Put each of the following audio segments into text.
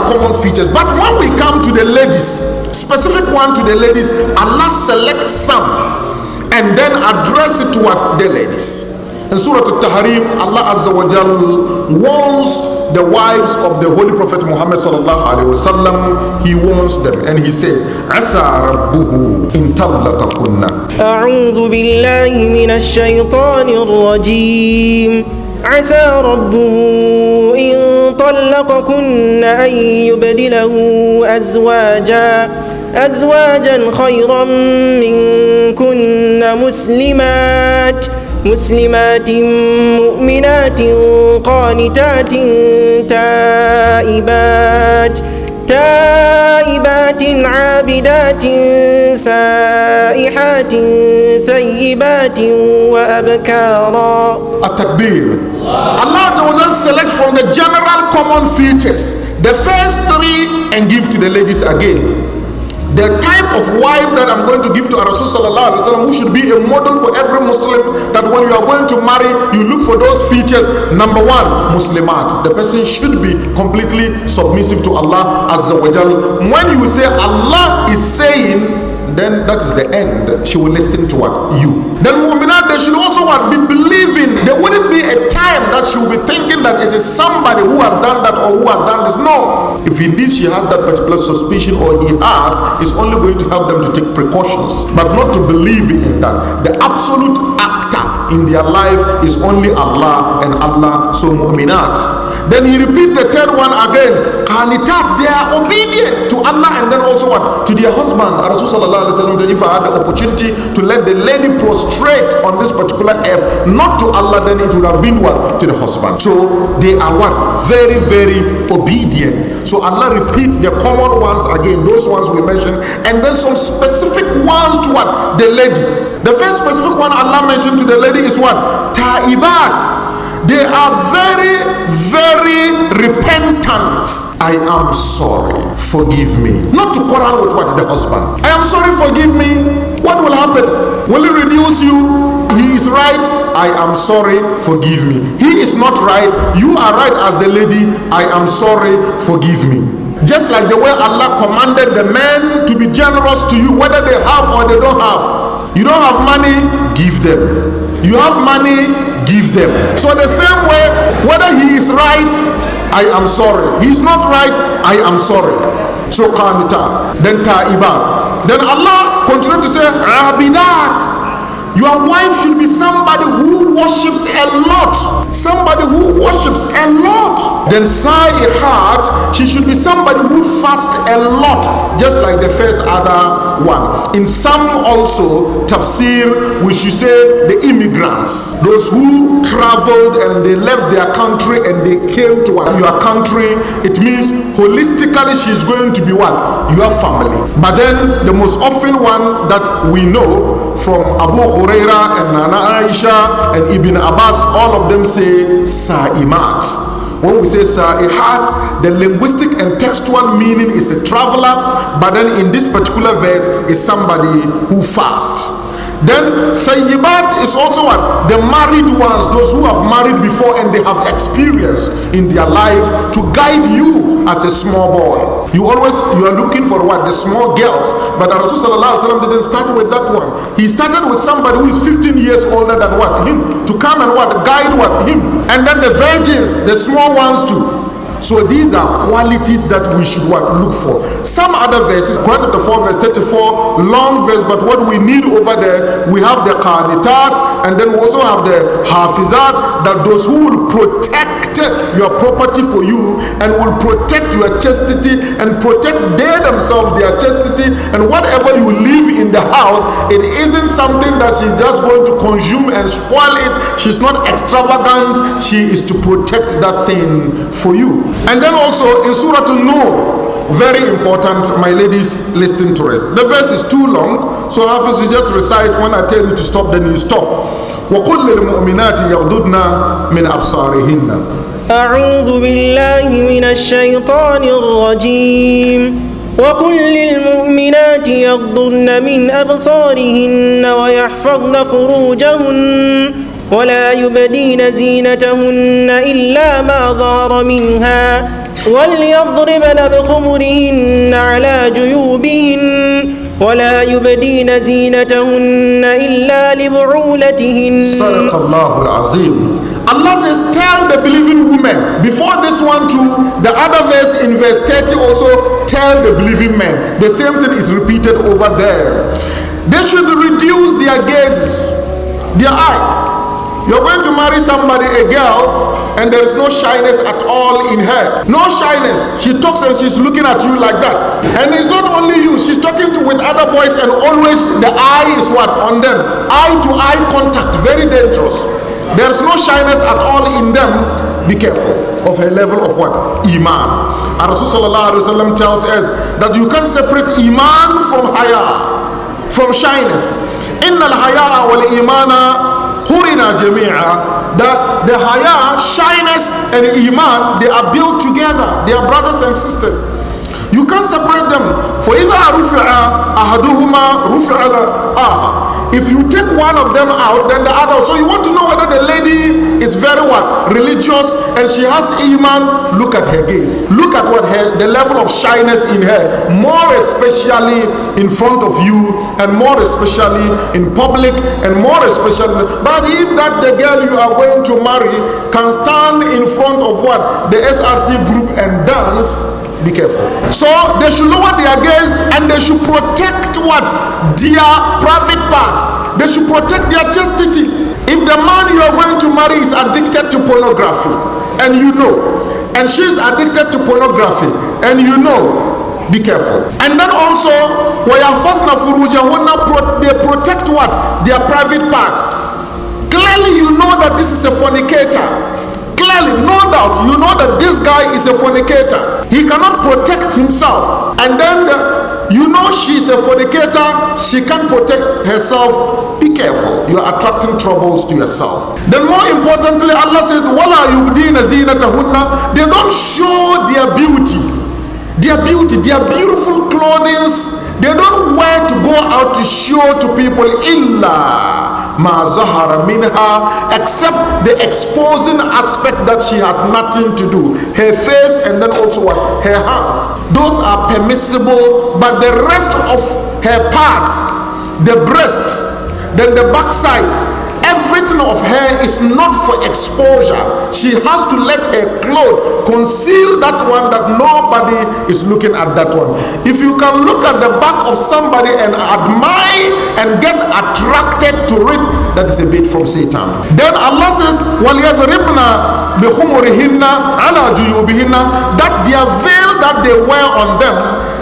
are common features. But when we come to the ladies, specific one to the ladies, Allah selects some and then address it to what? The ladies. In Surah Al-Tahrim, Allah Azza wa Jal warns the wives of the Holy Prophet Muhammad sallallahu alaihi wasallam. He warns them and he said, "Asa rabbuhu in tallaqakunna." A'udhu billahi minash shaytanir rajim. Asa rabbuhu in tallaqakunna an yubdilahu azwajan khayran minkunna مسلمات مؤمنات قانتات تائبات عابدات سائحات ثيبات وأبكارا. التكبير. Allah select from the general common features the first three and give to the ladies again. The type of wife that I'm going to give to Rasul sallallahu alaihi wasallam, who should be a model for every Muslim, that when you are going to marry, you look for those features. Number one, Muslimat. The person should be completely submissive to Allah Azza wa Jal. When you say Allah is saying, then that is the end. She will listen to what? You. Then Mu'minat, they should also what? Be believing. There wouldn't be a time that she will be thinking that it is somebody who has done that or who has done this. No. If indeed she has that particular suspicion or he has, it's only going to help them to take precautions, but not to believe in that. The absolute actor in their life is only Allah and Allah. So Mu'minat. Then he repeats the third one again. Qanitat, they are obedient to Allah and then also what? To their husband. Rasulullah sallallahu alaihi wasallam, if I had the opportunity to let the lady prostrate on this particular earth, not to Allah, then it would have been what? To the husband. So they are what? Very, very obedient. So Allah repeats the common ones again, those ones we mentioned, and then some specific ones to what? The lady. The first specific one Allah mentioned to the lady is what? Ta'ibat. They are very, very repentant. I am sorry, forgive me. Not to quarrel with what? The husband. I am sorry, forgive me. What will happen? Will it reduce you? He is right. I am sorry, forgive me. He is not right. You are right as the lady. I am sorry, forgive me. Just like the way Allah commanded the men to be generous to you, whether they have or they don't have. You don't have money, give them. You have money, give them. So the same way, whether he is right, I am sorry. He is not right, I am sorry. So qanita, then ta'ibat. Then Allah continued to say, abidat. Your wife should be somebody who worships a lot. Somebody who worships a lot. Then sa'ihat, she should be somebody who fasts a lot, just like the first other one. In some also tafsir, we should say the immigrants, those who traveled and they left their country and they came to your country. It means holistically she is going to be what? Your family. But then the most often one that we know from Abu Huraira and Nana Aisha and Ibn Abbas, all of them say sa'imat. When we say sa'ihat, the linguistic and textual meaning is a traveler, but then in this particular verse is somebody who fasts. Then thayyibat is also what? The married ones, those who have married before and they have experience in their life to guide you as a small boy. You are looking for what? The small girls. But Rasulullah didn't start with that one. He started with somebody who is 15 years older than what? Him. To come and what? Guide what? Him. And then the virgins, the small ones too. So these are qualities that we should look for. Some other verses, Quran chapter 4 verse 34, long verse, but what we need over there, we have the qanitat, and then we also have the hafizat, that those who will protect your property for you and will protect your chastity and protect they themselves, their chastity, and whatever you leave in the house, it isn't something that she's just going to consume and spoil it. She's not extravagant. She is to protect that thing for you. And then also in Surah An-Nur, very important, my ladies, listen to it. The verse is too long, so Hafiz, you just recite. When I tell you to stop, then you stop. وَقُلْ لِلْمُؤْمِنَاتِ يَغْضُضْنَ مِنْ أَبْصَارِهِنَّ. أعوذ بالله من الشيطان الرجيم. وقل للمؤمنات يغضضن من أبصارهن ويحفظن فروجهن ولا يبدين زينتهن إلا ما ظهر منها وَلْيَضْرِبْنَ بِخُمُرِهِنَّ عَلَى جُيُوبِهِنَّ وَلَا يُبْدِينَ زِينَتَهُنَّ إِلَّا لِبُعُولَتِهِنَّ. Sadaqallahu al-Azim. Allah says, tell the believing women. Before this one too, the other verse in verse 30 also, tell the believing men. The same thing is repeated over there. They should reduce their gazes, their eyes. You're going to marry somebody, a girl, and there is no shyness at all in her. No shyness. She talks and she's looking at you like that. And it's not only you, she's talking with other boys, and always the eye is what? On them. Eye to eye contact, very dangerous. There's no shyness at all in them. Be careful of a level of what? Iman. And Rasulullah tells us that you can't separate Iman from haya, from shyness. Inna al-haya wal-imana Hurina jami'a. That the haya, shyness, and iman, they are built together. They are brothers and sisters. You can't separate them. For either rufi'a ahaduhuma rufi'a al-akhar. If you take one of them out, then the other. So you want to know whether the lady is very what? Religious, and she has iman. Look at her gaze. Look at what the level of shyness in her. More especially in front of you, and more especially in public, and more especially. But if that the girl you are going to marry can stand in front of what? The SRC group and dance, be careful. So they should lower their gaze, and they should protect what? Their private parts. They should protect their chastity. If the man you are going to marry is addicted to pornography, and you know, and she is addicted to pornography, and you know, be careful. And then also, they protect what? Their private part. Clearly you know that this is a fornicator. Clearly, no doubt, you know that this guy is a fornicator. He cannot protect himself. And then you know she's a fornicator. She can't protect herself. Be careful. You are attracting troubles to yourself. Then more importantly, Allah says, وَلَا يُبْدِينَ زِينَتَهُنَّ. They don't show their beauty. Their beauty, their beautiful clothing. They don't wear to go out to show to people illa ma zahara minha, except the exposing aspect that she has nothing to do. Her face, and then also what? Her hands. Those are permissible, but the rest of her part, the breast, then the backside, everything of her is not for exposure. She has to let her clothes conceal that one, that nobody is looking at that one. If you can look at the back of somebody and admire and get attracted to it, that is a bit from Satan. Then Allah says, وَلْيَضْرِبْنَ بِخُمُرِهِنَّ عَلَى جُيُوبِهِنَّ. That their veil that they wear on them,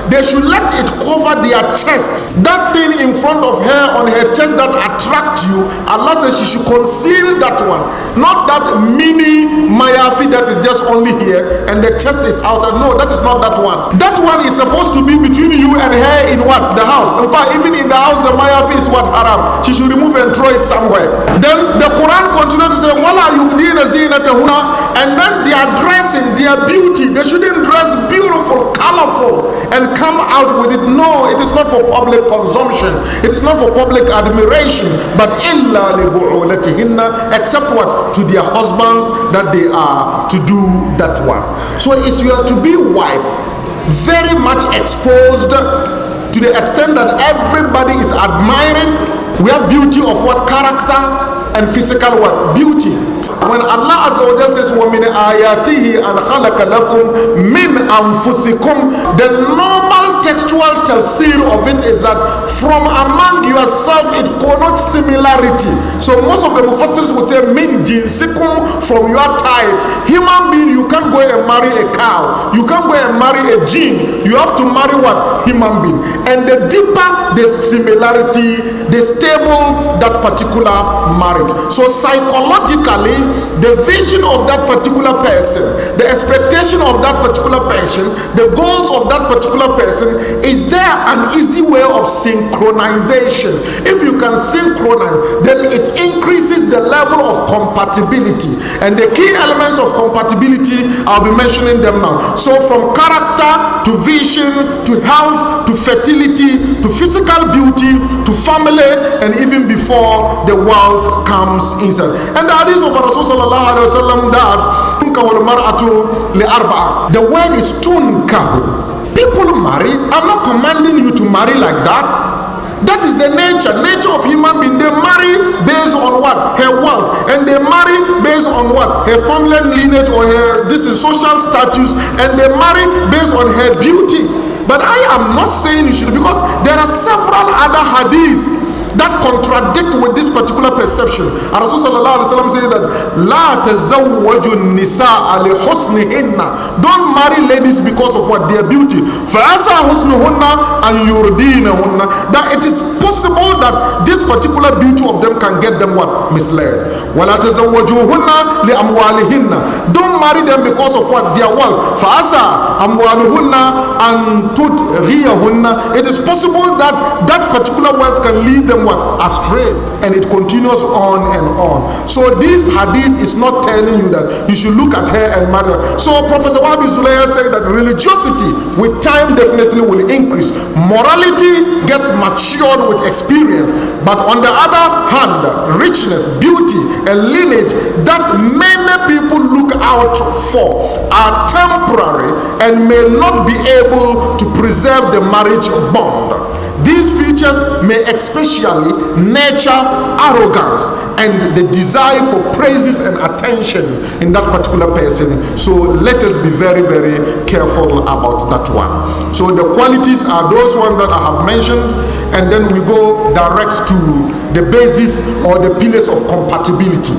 they should let it cover their chest. That thing in front of her, on her chest, that attracts you, Allah says she should conceal that one. Not that mini mayafi that is just only here and the chest is outside. No, that is not that one. That one is supposed to be between you and her in what? The house. In fact, even in the house, the mayafi is what? Haram. She should remove and throw it somewhere. Then the Quran continues to say, وَلَا يُبْدِينَ زِينَتَهُنَّ. And then their dressing, their beauty, they shouldn't dress beautiful, colorful, and come out with it. No, it is not for public consumption. It is not for public admiration. But illa libu'ulatihinna, except what? To their husbands, that they are to do that one. So if you are to be wife, very much exposed to the extent that everybody is admiring. We have beauty of what? Character and physical what? Beauty. When Allah Azza wa Jalla says, وَمِنْ آيَاتِهِ أَنْ خَلَقَ لَكُمْ مِنْ أَنفُسِكُمْ, the normal textual tafsir of it is that from among yourself it connotes similarity. So most of the mufassirs would say min jinsikum, from your type. Human being, you can't go and marry a cow. You can't go and marry a jinn. You have to marry what? Human being. And the deeper the similarity, the stable that particular marriage. So psychologically, the vision of that particular person, the expectation of that particular person, the goals of that particular person, is there an easy way of synchronization? If you can synchronize, then it increases the level of compatibility. And the key elements of compatibility, I'll be mentioning them now. So from character to vision to health to fertility to physical beauty to family, and even before the world comes inside. And the hadith of Rasulullah sallallahu alaihi wasallam that tunkahu al-mar'atu li-arba'a. The word is tunkahu. People marry. I'm not commanding you to marry like that. That is the nature of human being. They marry based on what? Her wealth. And they marry based on what? Her family lineage or her social status. And they marry based on her beauty. But I am not saying you should, because there are several other hadiths that contradict with this particular perception. And Rasulullah says that La tazawwaju nisaa li husnihinna. Don't marry ladies because of what? Their beauty. Fa'asa husnuhunna an yurdinahunna. That it is possible that this particular beauty of them can get them what? Misled. Wala tazawwajuhunna li amwalihinna. Don't marry them because of what? Their wealth. Fa'asa amwaluhunna an tudghiyahunna. It is possible that that particular wealth can lead them what? Astray. And it continues on and on. So this hadith is not telling you that you should look at her and marry her. So Professor Wahabi Zulaiha said that religiosity with time definitely will increase. Morality gets matured with experience. But on the other hand, richness, beauty, and lineage that many people look out for are temporary and may not be able to preserve the marriage bond. These features may especially nurture arrogance and the desire for praises and attention in that particular person. So let us be very, very careful about that one. So the qualities are those ones that I have mentioned, and then we go direct to the basis or the pillars of compatibility.